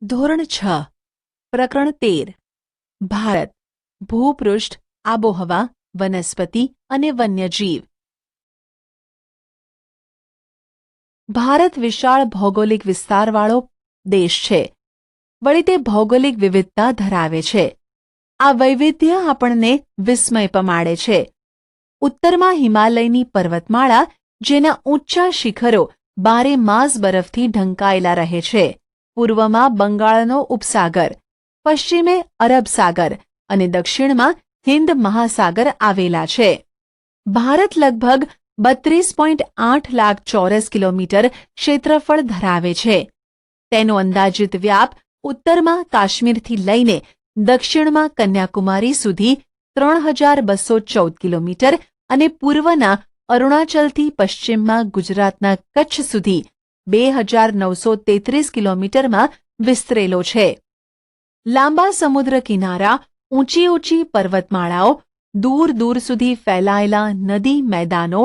ધોરણ 6 પ્રકરણ 13 ભારત ભૂપૃષ્ઠ આબોહવા વનસ્પતિ અને વન્યજીવ ભારત વિશાળ ભૌગોલિક વિસ્તારવાળો દેશ છે. વળી તે ભૌગોલિક વિવિધતા ધરાવે છે. આ વૈવિધ્ય આપણને વિસ્મય પમાડે છે. ઉત્તરમાં હિમાલયની પર્વતમાળા, જેના ઊંચા શિખરો બારે માસ બરફથી ઢંકાયેલા રહે છે. પૂર્વમાં બંગાળનો ઉપસાગર, પશ્ચિમે અરબ સાગર અને દક્ષિણમાં હિન્દ મહાસાગર આવેલા છે. ભારત લગભગ 32.8 લાખ ચોરસ કિલોમીટર ક્ષેત્રફળ ધરાવે છે. તેનો અંદાજિત વ્યાપ ઉત્તરમાં કાશ્મીરથી લઈને દક્ષિણમાં કન્યાકુમારી સુધી 3214 કિલોમીટર અને પૂર્વના અરુણાચલથી પશ્ચિમમાં ગુજરાતના કચ્છ સુધી 2933 કિલોમીટરમાં વિસ્તરેલો છે. લાંબા સમુદ્ર કિનારા, ઊંચી ઊંચી પર્વતમાળાઓ, દૂર દૂર સુધી ફેલાયેલા નદી મેદાનો,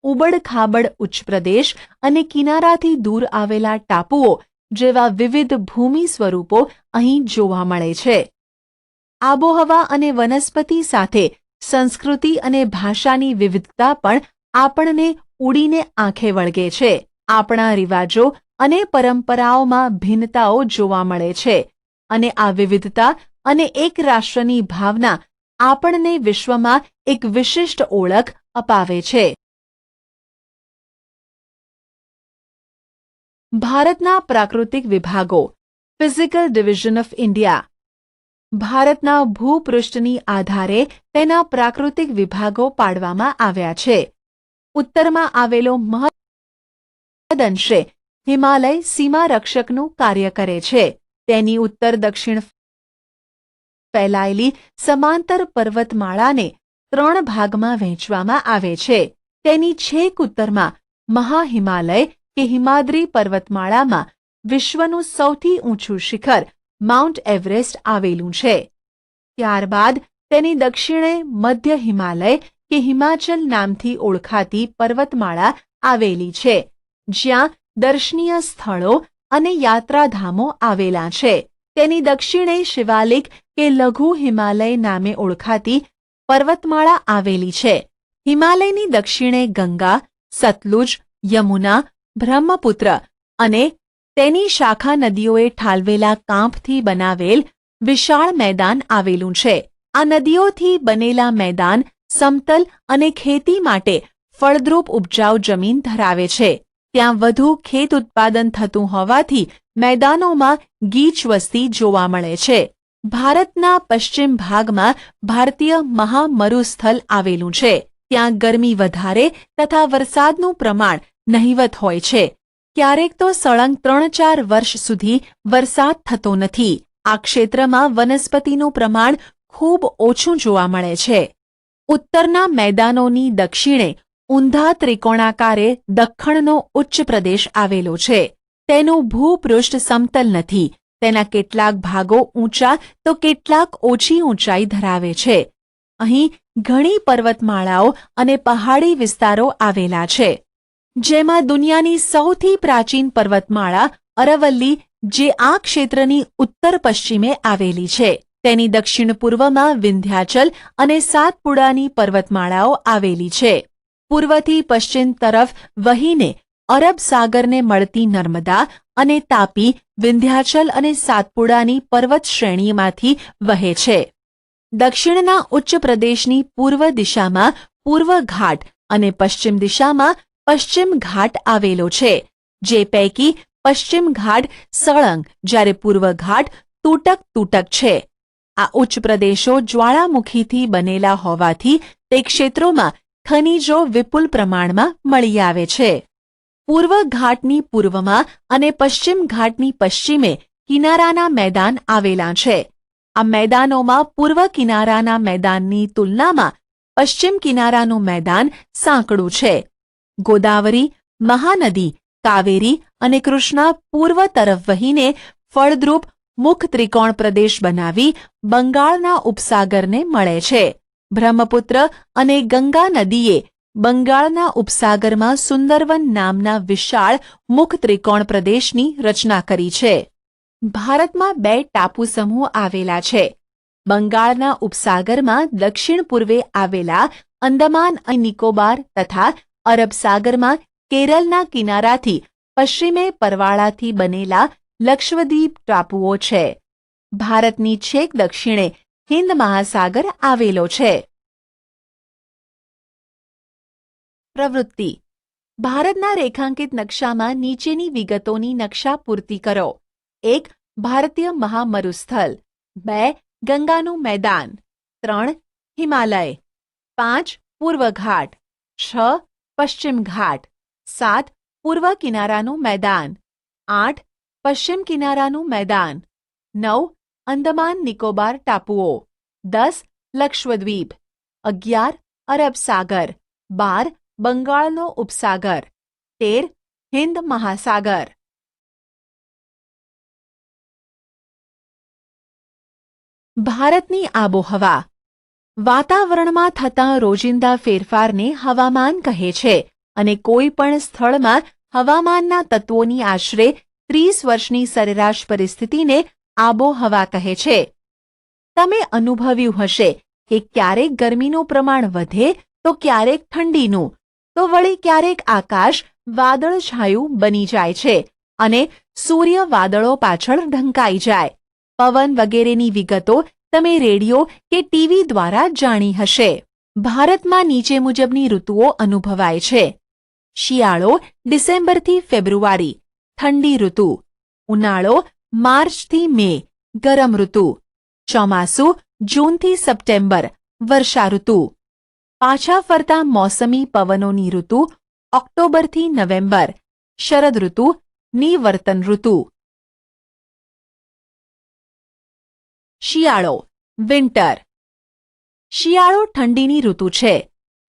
ઉબડ-ખાબડ ઉચ્ચપ્રદેશ અને કિનારાથી દૂર આવેલા ટાપુઓ જેવા વિવિધ ભૂમિ સ્વરૂપો અહીં જોવા મળે છે. આબોહવા અને વનસ્પતિ સાથે સંસ્કૃતિ અને ભાષાની વિવિધતા પણ આપણને ઉડીને આંખે વળગે છે. આપણા રિવાજો અને પરંપરાઓમાં ભિન્નતાઓ જોવા મળે છે અને આ વિવિધતા અને એક રાષ્ટ્રની ભાવના આપણને વિશ્વમાં એક વિશિષ્ટ ઓળખ અપાવે છે. ભારતના પ્રાકૃતિક વિભાગો. Physical division of India. ભારતના ભૂપૃષ્ઠની આધારે તેના પ્રાકૃતિક વિભાગો પાડવામાં આવ્યા છે. ઉત્તરમાં આવેલો મહદઅંશે હિમાલય સીમા રક્ષકનું કાર્ય કરે છે. તેની ઉત્તર દક્ષિણ ફેલાયેલી સમાંતર પર્વતમાળાને 3 ભાગમાં વહેંચવામાં આવે છે. તેની છેક ઉત્તરમાં મહાહિમાલય કે હિમાદ્રી પર્વતમાળામાં વિશ્વનું સૌથી ઊંચું શિખર માઉન્ટ એવરેસ્ટ આવેલું છે. ત્યારબાદ તેની દક્ષિણે મધ્ય હિમાલય કે હિમાચલ નામથી ઓળખાતી પર્વતમાળા આવેલી છે, જ્યાં દર્શનીય સ્થળો અને યાત્રાધામો આવેલા છે. તેની દક્ષિણે શિવાલિક કે લઘુ હિમાલય નામે ઓળખાતી પર્વતમાળા આવેલી છે. હિમાલયની દક્ષિણે ગંગા, સતલુજ, યમુના, બ્રહ્મપુત્ર અને તેની શાખા નદીઓએ ઠાલવેલા કાંપથી બનાવેલ વિશાળ મેદાન આવેલું છે. આ નદીઓથી બનેલા મેદાન સમતલ અને ખેતી માટે ફળદ્રુપ ઉપજાઉ જમીન ધરાવે છે. ત્યાં વધુ ખેત ઉત્પાદન થતું હોવાથી મેદાનોમાં ગીચ વસ્તી જોવા મળે છે. ભારતના પશ્ચિમ ભાગમાં ભારતીય મહામરુસ્થલ આવેલું છે. ત્યાં ગરમી વધારે તથા વરસાદનું પ્રમાણ નહિવત હોય છે. ક્યારેક તો સળંગ 3-4 વર્ષ સુધી વરસાદ થતો નથી. આ ક્ષેત્રમાં વનસ્પતિનું પ્રમાણ ખૂબ ઓછું જોવા મળે છે. ઉત્તરના મેદાનોની દક્ષિણે ઊંધા ત્રિકોણાકારે દખ્ખણનો ઉચ્ચ પ્રદેશ આવેલો છે. તેનું ભૂપૃષ્ઠ સમતલ નથી. તેના કેટલાક ભાગો ઊંચા તો કેટલાક ઓછી ઊંચાઈ ધરાવે છે. અહીં ઘણી પર્વતમાળાઓ અને પહાડી વિસ્તારો આવેલા છે, જેમાં દુનિયાની સૌથી પ્રાચીન પર્વતમાળા અરવલ્લી, જે આ ક્ષેત્રની ઉત્તર પશ્ચિમે આવેલી છે. તેની દક્ષિણ પૂર્વમાં વિંધ્યાચલ અને સાતપુડાની પર્વતમાળાઓ આવેલી છે. પૂર્વથી પશ્ચિમ તરફ વહીને અરબ સાગરને મળતી નર્મદા અને તાપી વિંધ્યાચલ અને સાતપુડાની પર્વત શ્રેણીમાંથી વહે છે. દક્ષિણના ઉચ્ચ પ્રદેશની પૂર્વ દિશામાં પૂર્વ ઘાટ અને પશ્ચિમ દિશામાં પશ્ચિમ ઘાટ આવેલો છે, જે પૈકી પશ્ચિમ ઘાટ સળંગ જ્યારે પૂર્વ ઘાટ તૂટક છે. આ ઉચ્ચ પ્રદેશો જ્વાળામુખીથી બનેલા હોવાથી તે ક્ષેત્રોમાં ખનિજો વિપુલ પ્રમાણમાં મળી આવે છે. પૂર્વ ઘાટની પૂર્વમાં અને પશ્ચિમ ઘાટની પશ્ચિમે કિનારાના મેદાન આવેલા છે. આ મેદાનોમાં પૂર્વ કિનારાના મેદાનની તુલનામાં પશ્ચિમ કિનારાનું મેદાન સાંકડું છે. ગોદાવરી, મહાનદી, કાવેરી અને કૃષ્ણા પૂર્વ તરફ વહીને ફળદ્રુપ મુખ ત્રિકોણ પ્રદેશ બનાવી બંગાળના ઉપસાગરને મળે છે. બ્રહ્મપુત્ર અને ગંગા નદીએ બંગાળના ઉપસાગરમાં સુંદરવન નામના વિશાળ મુખ ત્રિકોણ પ્રદેશની રચના કરી છે. ભારતમાં 2 ટાપુ સમૂહ આવેલા છે. બંગાળના ઉપસાગરમાં દક્ષિણ પૂર્વે આવેલા અંદમાન અને નિકોબાર તથા અરબ સાગરમાં કેરળના કિનારાથી પશ્ચિમે પરવાળાથી બનેલા લક્ષદ્વીપ ટાપુઓ છે. ભારતની છેક દક્ષિણે હિન્દ મહાસાગર આવેલો છે. પ્રવૃત્તિ: ભારતના રેખાંકિત નકશામાં નીચેની વિગતોની નકશા પૂર્તિ કરો. 1. ભારતીય મહામરુસ્થળ. 2. ગંગાનું મેદાન. 3. હિમાલય. 5. પૂર્વ ઘાટ. 6. પશ્ચિમ ઘાટ. 7. પૂર્વ કિનારાનું મેદાન. 8. પશ્ચિમ કિનારાનું મેદાન. 9. અંદમાન નિકોબાર ટાપુઓ. 10. લક્ષદ્વીપ. 11. અરબ સાગર. 12. બંગાળનો ઉપસાગર. 13. હિન્દ મહાસાગર. ભારતની આબોહવા. વાતાવરણમાં થતા રોજિંદા ફેરફારને હવામાન કહે છે અને કોઈ પણ સ્થળમાં હવામાનના તત્વોની આશરે 30 વર્ષની સરેરાશ પરિસ્થિતિને આબોહવા કહે છે. તમે અનુભવ્યું હશે કે ક્યારેક ગરમીનું પ્રમાણ વધે તો ક્યારેક ઠંડીનું, તો વળી ક્યારેક આકાશ વાદળછાયું બની જાય છે અને સૂર્ય વાદળો પાછળ ઢંકાઈ જાય. પવન વગેરેની વિગતો તમે રેડિયો કે ટીવી દ્વારા જાણી હશે. ભારતમાં નીચે મુજબની ઋતુઓ અનુભવાય છે. શિયાળો ડિસેમ્બરથી ફેબ્રુઆરી, ઠંડી ઋતુ. ઉનાળો માર્ચથી મે, ગરમ ઋતુ. ચોમાસું જૂનથી સપ્ટેમ્બર, વર્ષા ઋતુ. પાછા ફરતા મોસમી પવનોની ઋતુ ઓક્ટોબરથી નવેમ્બર, શરદ ઋતુ, નિવર્તન ઋતુ. શિયાળો વિન્ટર. શિયાળો ઠંડીની ઋતુ છે.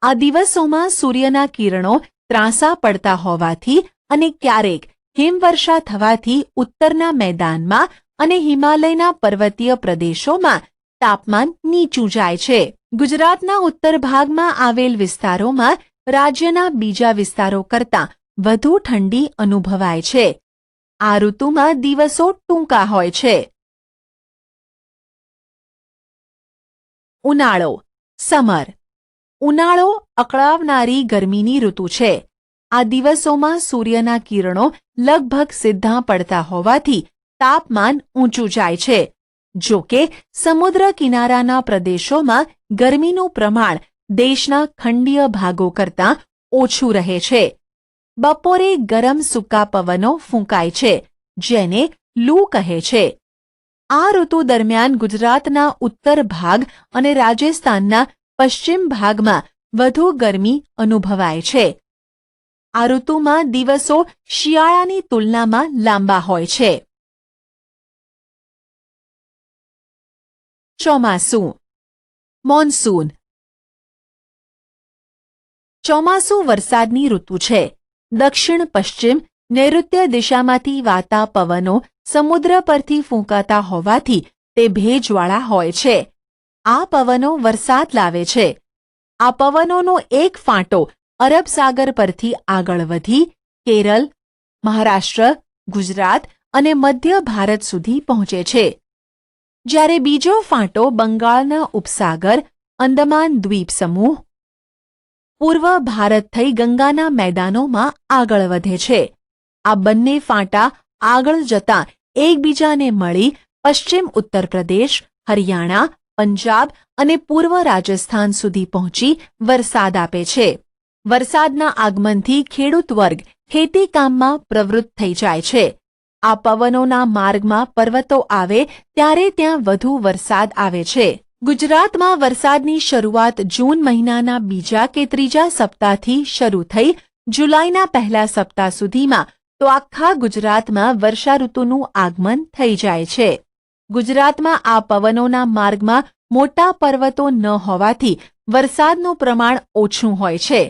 આ દિવસોમાં સૂર્યના કિરણો ત્રાંસા પડતા હોવાથી અને ક્યારેક હિમવર્ષા થવાથી ઉત્તરના મેદાનમાં અને હિમાલયના પર્વતીય પ્રદેશોમાં તાપમાન નીચું જાય છે. ગુજરાતના ઉત્તર ભાગમાં આવેલ વિસ્તારોમાં રાજ્યના બીજા વિસ્તારો કરતાં વધુ ઠંડી અનુભવાય છે. આ ઋતુમાં દિવસો ટૂંકા હોય છે. ઉનાળો સમર. ઉનાળો અકળાવનારી ગરમીની ઋતુ છે. આ દિવસોમાં સૂર્યના કિરણો લગભગ સીધા પડતા હોવાથી તાપમાન ઊંચું જાય છે. જો કે સમુદ્ર કિનારાના પ્રદેશોમાં ગરમીનું પ્રમાણ દેશના ખંડીય ભાગો કરતાં ઓછું રહે છે. બપોરે ગરમ સૂકા પવનો ફૂંકાય છે, જેને લૂ કહે છે. આ ઋતુ દરમિયાન ગુજરાતના ઉત્તર ભાગ અને રાજસ્થાનના પશ્ચિમ ભાગમાં વધુ ગરમી અનુભવાય છે. આ ઋતુમાં દિવસો શિયાળાની તુલનામાં લાંબા હોય છે. ચોમાસું મોન્સૂન. ચોમાસું વરસાદની ઋતુ છે. દક્ષિણ પશ્ચિમ નૈઋત્ય દિશામાંથી વાતા પવનો સમુદ્ર પરથી ફૂંકાતા હોવાથી તે ભેજવાળા હોય છે. આ પવનો વરસાદ લાવે છે. આ પવનોનો એક ફાંટો અરબ સાગર પરથી આગળ વધી કેરળ, મહારાષ્ટ્ર, ગુજરાત અને મધ્ય ભારત સુધી પહોંચે છે. જ્યારે બીજો ફાંટો બંગાળના ઉપસાગર, અંદમાન દ્વીપ સમૂહ, પૂર્વ ભારત થઈ ગંગાના મેદાનોમાં આગળ વધે છે. આ બંને ફાંટા આગળ જતાં એકબીજાને મળી પશ્ચિમ ઉત્તર પ્રદેશ, હરિયાણા, પંજાબ અને પૂર્વ રાજસ્થાન સુધી પહોંચી વરસાદ આપે છે. વરસાદના આગમનથી ખેડૂત વર્ગ ખેતીકામમાં પ્રવૃત્ત થઈ જાય છે. આ પવનોના માર્ગમાં પર્વતો આવે ત્યારે ત્યાં વધુ વરસાદ આવે છે. ગુજરાતમાં વરસાદની શરૂઆત જૂન મહિનાના બીજા કે ત્રીજા સપ્તાહથી શરૂ થઈ જુલાઈના પહેલા સપ્તાહ સુધીમાં તો આખા ગુજરાતમાં વર્ષાઋતુનું આગમન થઈ જાય છે. ગુજરાતમાં આ પવનોના માર્ગમાં મોટા પર્વતો ન હોવાથી વરસાદનું પ્રમાણ ઓછું હોય છે.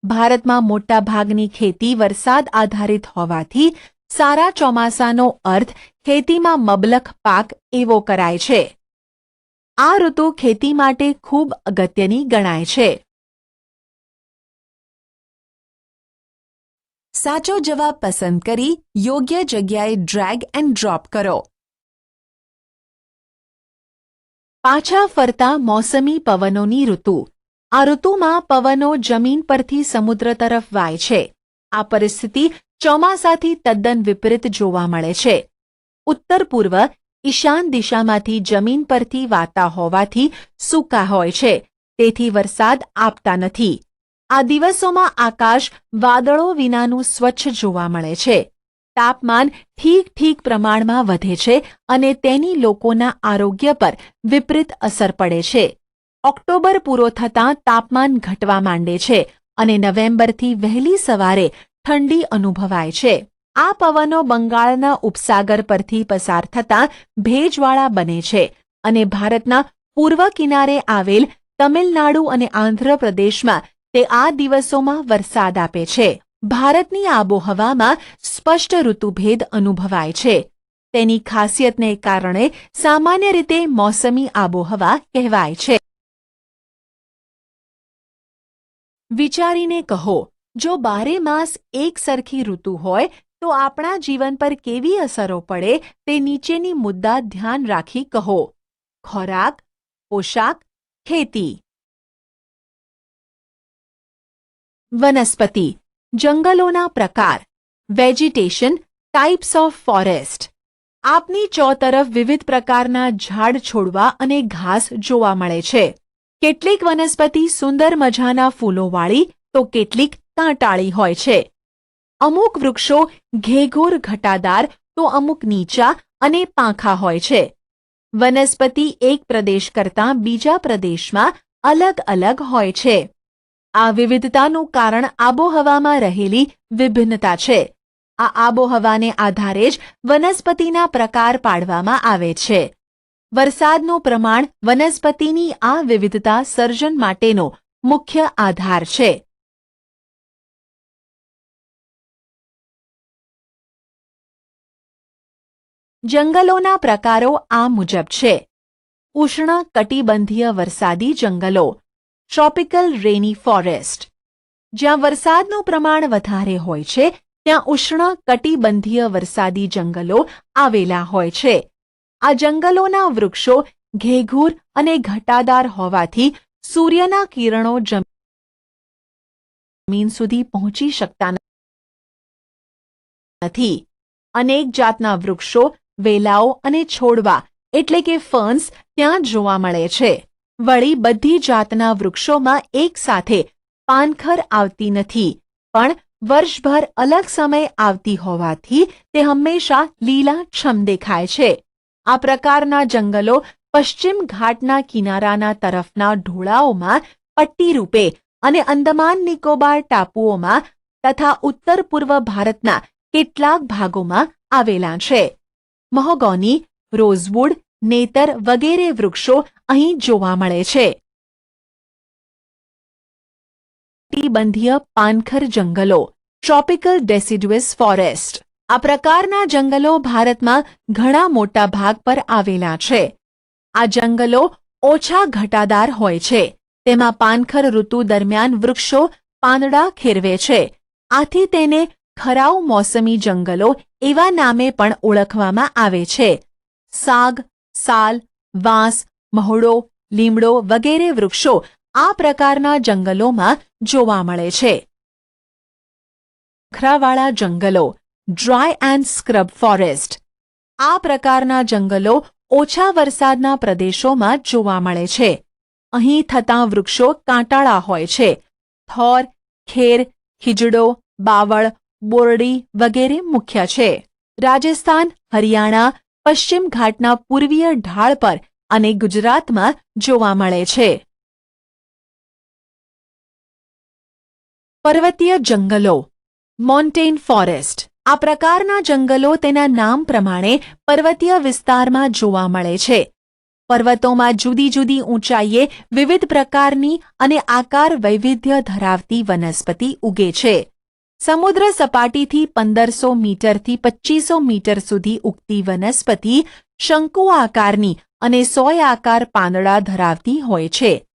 ભારતમાં મોટા ભાગની ખેતી વરસાદ આધારિત હોવાથી સારા ચોમાસાનો અર્થ ખેતીમાં મબલખ પાક એવો કરાય છે. આ ઋતુ ખેતી માટે ખૂબ અગત્યની ગણાય છે. સાચો જવાબ પસંદ કરી યોગ્ય જગ્યાએ ડ્રેગ એન્ડ ડ્રોપ કરો. પાછા ફરતા મોસમી પવનોની ઋતુ. આ ઋતુમાં પવનો જમીન પરથી સમુદ્ર તરફ વાય છે. આ પરિસ્થિતિ ચોમાસાથી તદ્દન વિપરીત જોવા મળે છે. ઉત્તર પૂર્વ ઈશાન દિશામાંથી જમીન પરથી વાતા હોવાથી સૂકા હોય છે, તેથી વરસાદ આપતા નથી. આ દિવસોમાં આકાશ વાદળો વિનાનું સ્વચ્છ જોવા મળે છે. તાપમાન ઠીક પ્રમાણમાં વધે છે અને તેની લોકોના આરોગ્ય પર વિપરીત અસર પડે છે. ઓક્ટોબર પૂરો થતાં તાપમાન ઘટવા માંડે છે અને નવેમ્બરથી વહેલી સવારે ઠંડી અનુભવાય છે. આ પવનો બંગાળના ઉપસાગર પરથી પસાર થતાં ભેજવાળા બને છે અને ભારતના પૂર્વ કિનારે આવેલ તમિલનાડુ અને આંધ્રપ્રદેશમાં તે આ દિવસોમાં વરસાદ આપે છે. ભારતની આબોહવામાં સ્પષ્ટ ઋતુભેદ અનુભવાય છે. તેની ખાસિયતને કારણે સામાન્ય રીતે મોસમી આબોહવા કહેવાય છે. વિચારીને કહો, જો બારે માસ એક સરખી ઋતુ હોય તો આપણા જીવન પર કેવી અસરો પડે તે નીચેની મુદ્દા ધ્યાન રાખી કહો. ખોરાક, પોશાક, ખેતી. વનસ્પતિ, જંગલોના પ્રકાર. Vegetation, types of forest. આપની ચોતરફ વિવિધ પ્રકારના ઝાડ છોડવા અને ઘાસ જોવા મળે છે. કેટલીક વનસ્પતિ સુંદર મજાના ફૂલોવાળી તો કેટલીક કાંટાળી હોય છે. અમુક વૃક્ષો ઘેઘોર ઘટાદાર તો અમુક નીચા અને પાંખા હોય છે. વનસ્પતિ એક પ્રદેશ કરતાં બીજા પ્રદેશમાં અલગ અલગ હોય છે. આ વિવિધતાનું કારણ આબોહવામાં રહેલી વિભિન્નતા છે. આ આબોહવાને આધારે જ વનસ્પતિના પ્રકાર પાડવામાં આવે છે. વરસાદનું પ્રમાણ વનસ્પતિની આ વિવિધતા સર્જન માટેનો મુખ્ય આધાર છે. જંગલોના પ્રકારો આ મુજબ છે. ઉષ્ણ કટિબંધીય વરસાદી જંગલો, ટ્રોપિકલ રેની ફોરેસ્ટ. જ્યાં વરસાદનું પ્રમાણ વધારે હોય છે ત્યાં ઉષ્ણ કટિબંધીય વરસાદી જંગલો આવેલા હોય છે. આ જંગલોના વૃક્ષો ઘેઘૂર અને ઘટાદાર હોવાથી સૂર્યના કિરણો જમીન સુધી પહોંચી શકતા નથી. અનેક જાતના વૃક્ષો, વેલાઓ અને છોડવા એટલે કે ફર્ન્સ ત્યાં જોવા મળે છે. વળી બધી જાતના વૃક્ષોમાં એક સાથે પાનખર આવતી નથી, પણ વર્ષભર અલગ સમય આવતી હોવાથી તે હંમેશા લીલાછમ દેખાય છે. આ પ્રકારના જંગલો પશ્ચિમ ઘાટના કિનારાના તરફના ઢોળાવોમાં પટ્ટી રૂપે અને અંદમાન નિકોબાર ટાપુઓમાં તથા ઉત્તર પૂર્વ ભારતના કેટલાક ભાગોમાં આવેલા છે. મહોગોની, રોઝવુડ, નેતર વગેરે વૃક્ષો અહીં જોવા મળે છે. કટિબંધીય પાનખર જંગલો, ટ્રોપિકલ ડેસિડ્યુઅસ ફોરેસ્ટ. આ પ્રકારના જંગલો ભારતમાં ઘણા મોટા ભાગ પર આવેલા છે. આ જંગલો ઓછા ઘટાદાર હોય છે. તેમાં પાનખર ઋતુ દરમિયાન વૃક્ષો પાંદડા ખેરવે છે. આથી તેને ખરાઉ મોસમી જંગલો એવા નામે પણ ઓળખવામાં આવે છે. સાગ, સાલ, વાંસ, મહોડો, લીમડો વગેરે વૃક્ષો આ પ્રકારના જંગલોમાં જોવા મળે છે. ખરાવાળા જંગલો, ડ્રાય એન્ડ સ્ક્રબ ફોરેસ્ટ. આ પ્રકારના જંગલો ઓછા વરસાદના પ્રદેશોમાં જોવા મળે છે. અહીં થતાં વૃક્ષો કાંટાળા હોય છે. થોર, ખેર, ખીજડો, બાવળ, બોરડી વગેરે મુખ્ય છે. રાજસ્થાન, હરિયાણા, પશ્ચિમ ઘાટના પૂર્વીય ઢાળ પર અને ગુજરાતમાં જોવા મળે છે. પર્વતીય જંગલો, મોન્ટેન ફોરેસ્ટ. આ પ્રકારના જંગલો તેના નામ પ્રમાણે પર્વતીય વિસ્તારમાં જોવા મળે છે. પર્વતોમાં જુદી જુદી ઊંચાઈએ વિવિધ પ્રકારની અને આકાર વૈવિધ્ય ધરાવતી વનસ્પતિ ઉગે છે. સમુદ્ર સપાટીથી 1500 મીટરથી 2500 મીટર સુધી ઉગતી વનસ્પતિ શંકુ આકારની અને સોય પાંદડા ધરાવતી હોય છે.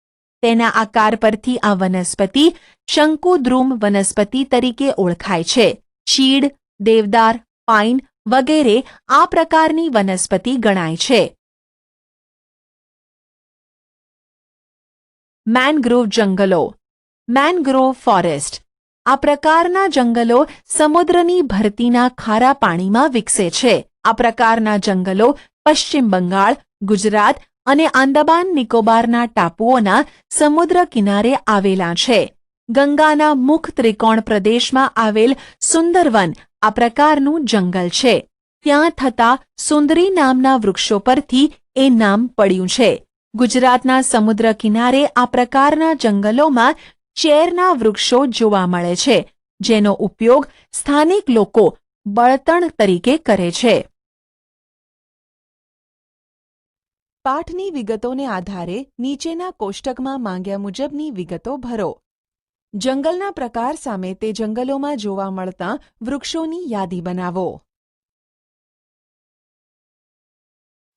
તેના આકાર પરથી આ વનસ્પતિ શંકુદ્રુમ વનસ્પતિ તરીકે ઓળખાય છે. ચીડ, દેવદાર, પાઇન વગેરે આ પ્રકારની વનસ્પતિ ગણાય છે. મેનગ્રોવ જંગલો, મેનગ્રોવ ફોરેસ્ટ. આ પ્રકારના જંગલો સમુદ્રની ભરતીના ખારા પાણીમાં વિકસે છે. આ પ્રકારના જંગલો પશ્ચિમ બંગાળ, ગુજરાત અને આંદામાન નિકોબારના ટાપુઓના સમુદ્ર કિનારે આવેલા છે. ગંગાના મુખ ત્રિકોણ પ્રદેશમાં આવેલ સુંદરવન આ પ્રકારનું જંગલ છે. ત્યાં થતા સુંદરી નામના વૃક્ષો પરથી એ નામ પડ્યું છે. ગુજરાતના સમુદ્ર કિનારે આ પ્રકારના જંગલોમાં ચેરના વૃક્ષો જોવા મળે છે, જેનો ઉપયોગ સ્થાનિક લોકો બળતણ તરીકે કરે છે. પાઠની વિગતોને આધારે નીચેના કોષ્ટકમાં માંગ્યા મુજબની વિગતો ભરો. જંગલના પ્રકાર સામે તે જંગલોમાં જોવા મળતા વૃક્ષોની યાદી બનાવો.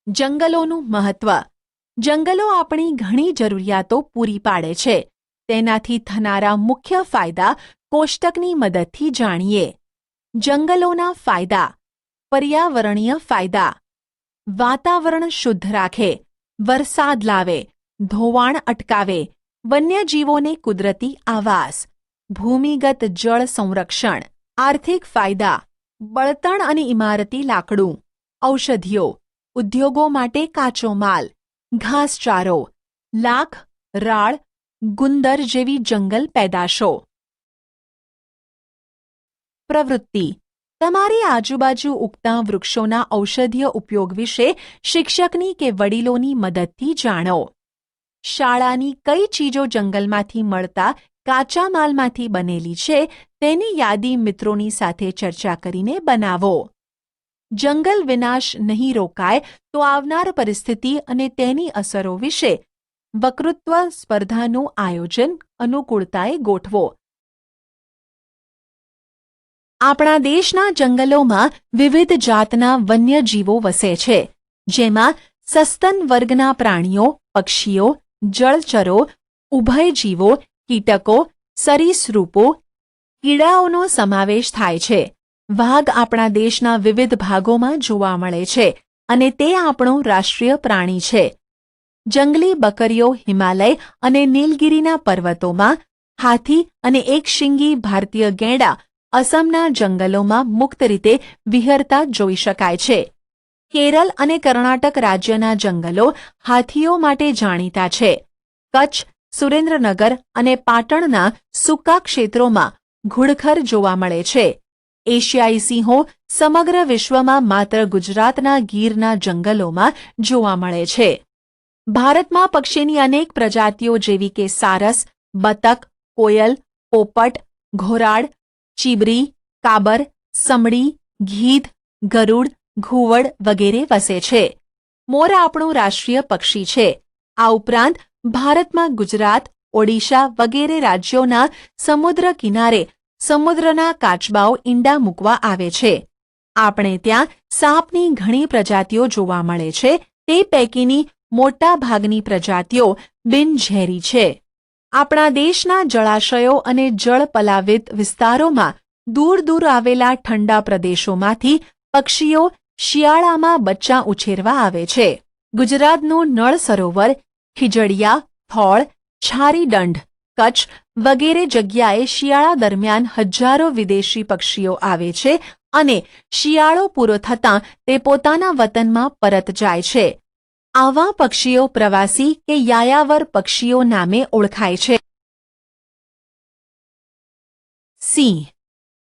જંગલોનું મહત્વ. જંગલો આપણી ઘણી જરૂરિયાતો પૂરી પાડે છે. તેનાથી થનારા મુખ્ય ફાયદા કોષ્ટકની મદદથી જાણીએ. જંગલોના ફાયદા. પર્યાવરણીય ફાયદા. વાતાવરણ શુદ્ધ રાખે, વરસાદ લાવે, ધોવાણ અટકાવે, વન્યજીવોને કુદરતી આવાસ, ભૂમિગત જળ સંરક્ષણ. આર્થિક ફાયદા. બળતણ અને ઇમારતી લાકડું, ઔષધિઓ, ઉદ્યોગો માટે કાચો માલ, ઘાસચારો, લાખ, રાળ, ગુંદર જેવી જંગલ પેદાશો. પ્રવૃત્તિ. તમારી આજુબાજુ ઉગતા વૃક્ષોના ઔષધીય ઉપયોગ વિશે શિક્ષકની કે વડીલોની મદદથી જાણો. શાળાની કઈ ચીજો જંગલમાંથી મળતા કાચા માલમાંથી બનેલી છે તેની યાદી મિત્રોની સાથે ચર્ચા કરીને બનાવો. જંગલ વિનાશ નહીં રોકાય તો આવનાર પરિસ્થિતિ અને તેની અસરો વિશે વક્તૃત્વ સ્પર્ધાનું આયોજન અનુકૂળતાએ ગોઠવો. આપણા દેશના જંગલોમાં વિવિધ જાતના વન્યજીવો વસે છે, જેમાં સસ્તન વર્ગના પ્રાણીઓ, પક્ષીઓ, જળચરો, ઉભયજીવો, કીટકો, સરીસૃપો, કીડાઓનો સમાવેશ થાય છે. વાઘ આપણા દેશના વિવિધ ભાગોમાં જોવા મળે છે અને તે આપણું રાષ્ટ્રીય પ્રાણી છે. જંગલી બકરીઓ હિમાલય અને નીલગિરીના પર્વતોમાં, હાથી અને એકશિંગી ભારતીય ગેંડા અસમના જંગલોમાં મુક્ત રીતે વિહરતા જોઈ શકાય છે. કેરળ અને કર્ણાટક રાજ્યના જંગલો હાથીઓ માટે જાણીતા છે. કચ્છ, સુરેન્દ્રનગર અને પાટણના સૂકા ક્ષેત્રોમાં ઘુડખર જોવા મળે છે. એશિયાઈ સિંહો સમગ્ર વિશ્વમાં માત્ર ગુજરાતના ગીરના જંગલોમાં જોવા મળે છે. ભારતમાં પક્ષીની અનેક પ્રજાતિઓ જેવી કે સારસ, બતક, કોયલ, પોપટ, ઘોરાડ, ચીબરી, કાબર, સમડી, ગીધ, ગરુડ, ઘુવડ વગેરે વસે છે. મોર આપણું રાષ્ટ્રીય પક્ષી છે. આ ઉપરાંત ભારતમાં ગુજરાત, ઓડિશા વગેરે રાજ્યોના સમુદ્ર કિનારે સમુદ્રના કાચબાઓ ઈંડા મૂકવા આવે છે. આપણે ત્યાં સાપની ઘણી પ્રજાતિઓ જોવા મળે છે. તે પૈકીની મોટા ભાગની પ્રજાતિઓ બિનઝેરી છે. આપણા દેશના જળાશયો અને જળ પલાવિત વિસ્તારોમાં દૂર દૂર આવેલા ઠંડા પ્રદેશોમાંથી પક્ષીઓ શિયાળામાં બચ્ચાં ઉછેરવા આવે છે. ગુજરાતનું નળ સરોવર, ખીજડીયા, થોળ, છારીદંડ, કચ્છ વગેરે જગ્યાએ શિયાળા દરમિયાન હજારો વિદેશી પક્ષીઓ આવે છે અને શિયાળો પૂરો થતાં તે પોતાના વતનમાં પરત જાય છે. આવા પક્ષીઓ પ્રવાસી કે યાયાવર પક્ષીઓ નામે ઓળખાય છે. સિંહ.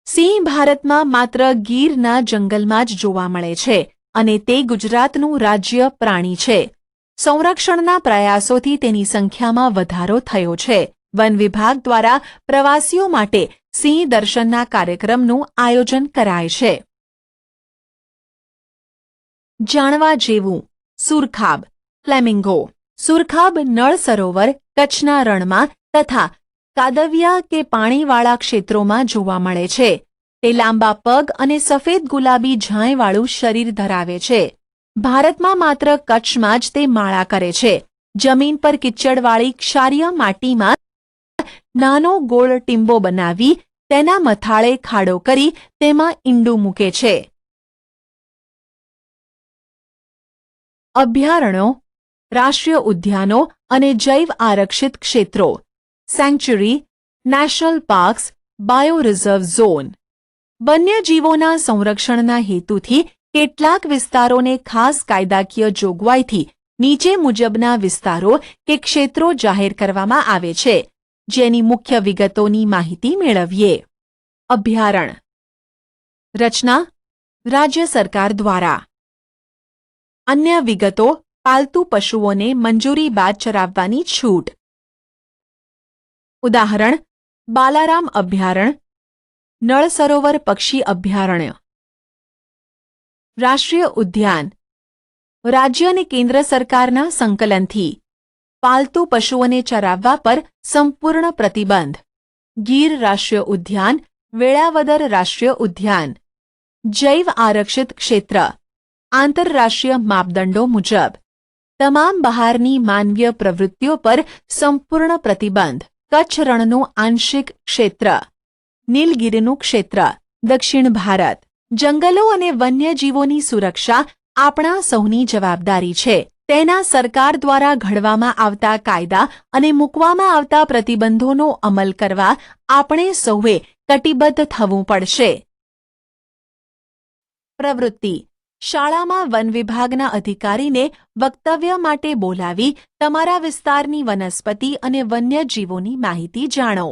સિંહ ભારતમાં માત્ર ગીરના જંગલમાં જ જોવા મળે છે અને તે ગુજરાતનું રાજ્ય પ્રાણી છે. સંરક્ષણના પ્રયાસોથી તેની સંખ્યામાં વધારો થયો છે. વન વિભાગ દ્વારા પ્રવાસીઓ માટે સિંહ દર્શનના કાર્યક્રમનું આયોજન કરાય છે. જાણવા જેવું. સુરખાબ, ફ્લેમિંગો. સુરખાબ નળ સરોવર, કચ્છના રણમાં તથા કાદવિયા કે પાણીવાળા ક્ષેત્રોમાં જોવા મળે છે. તે લાંબા પગ અને સફેદ ગુલાબી ઝાંયવાળું શરીર ધરાવે છે. ભારતમાં માત્ર કચ્છમાં જ તે માળા કરે છે. જમીન પર કિચડવાળી ક્ષારીય માટીમાં નાનો ગોળ ટીંબો બનાવી તેના મથાળે ખાડો કરી તેમાં ઈંડું મૂકે છે. અભયારણ્યો. રાષ્ટ્રીય ઉદ્યાનો અને જૈવ આરક્ષિત ક્ષેત્રો, sanctuary, national parks, bio reserve zone. વન્યજીવોના સંરક્ષણના હેતુથી કેટલાક વિસ્તારોને ખાસ કાયદાકીય જોગવાઈથી નીચે મુજબના વિસ્તારો કે ક્ષેત્રો જાહેર કરવામાં આવે છે, જેની મુખ્ય વિગતોની માહિતી મેળવીએ. અભયારણ્ય. રચના રાજ્ય સરકાર દ્વારા. અન્ય વિગતો. પાલતુ પશુઓને મંજૂરી બાદ ચરાવવાની છૂટ. ઉદાહરણ: બાલારામ અભયારણ્ય, નળ સરોવર પક્ષી અભયારણ્ય. રાષ્ટ્રીય ઉદ્યાન. રાજ્ય અને કેન્દ્ર સરકારના સંકલનથી પાલતુ પશુઓને ચરાવવા પર સંપૂર્ણ પ્રતિબંધ. ગીર રાષ્ટ્રીય ઉદ્યાન, વેળાવદર રાષ્ટ્રીય ઉદ્યાન. જૈવ આરક્ષિત ક્ષેત્ર. આંતરરાષ્ટ્રીય માપદંડો મુજબ તમામ બહારની માનવીય પ્રવૃત્તિઓ પર સંપૂર્ણ પ્રતિબંધ. કચ્છ રણનું આંશિક ક્ષેત્ર. નીલગિરીનું ક્ષેત્ર. દક્ષિણ ભારત. જંગલો અને વન્યજીવોની સુરક્ષા આપણા સૌની જવાબદારી છે. તેના સરકાર દ્વારા ઘડવામાં આવતા કાયદા અને મૂકવામાં આવતા પ્રતિબંધોનો અમલ કરવા આપણે સૌએ કટિબદ્ધ થવું પડશે. પ્રવૃત્તિ. શાળામાં વન વિભાગના અધિકારીને વક્તવ્ય માટે બોલાવી તમારા વિસ્તારની વનસ્પતિ અને વન્યજીવોની માહિતી જાણો.